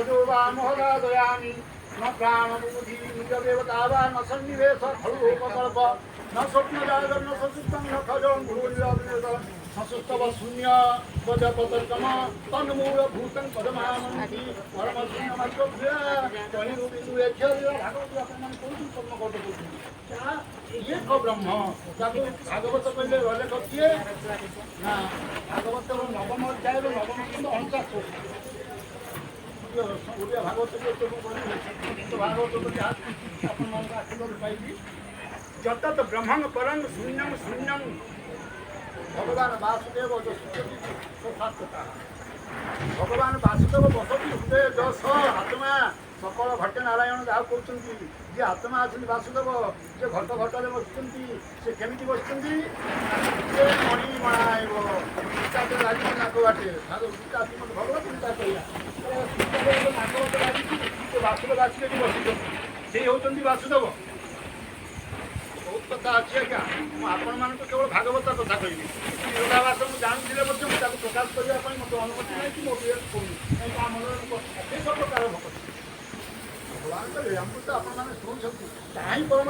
रजो वा मोहदादयामि न प्राणबुद्धि निजदेवता वा न सन्निवेश खलुकल्प न स्वप्नजागर न सचित्तं न खजं गुरुर्याविवेदं न सुस्तव शून्य वजपतर्कम तन्मूलभूतं पदमामन्ति परमशून्यमस्त्वभ्य त्वनिरूपितुवेख्येव भागवत आपणान कोणती कर्म करते ये को ब्रह्म ताको भागवत कहले रले कथिए ना भागवत नवम अध्याय नवम खंड 49 ओडिया भागवत तो भागवत आपण आशीर्वाद पाइबी जतत ब्रह्मं परं शून्यं शून्यं भगवान वासुदेव जो सूचती भगवान वासुदेव बसती हृदय दस आत्मा सकल भट्ट नारायण जहाँ कहते जी आत्मा अच्छी वासुदेव जे घट घटरे बसुँच से केमी बसुँच मणिमाय गीता तो लगे नाक बाटे गीता भगवत गीता कहला नाक बाटे लगी वासुदेव आसिक बस से होती वासुदेव बहुत कथा अच्छी आज्ञा आपण तो केवल भागवत कथा कहबी योगावास मुझे जानते प्रकाश करने मत अनुमति नहीं कि मोटे कौन मन प्रकार भक्त भगवान तो आपने शुणुंट परम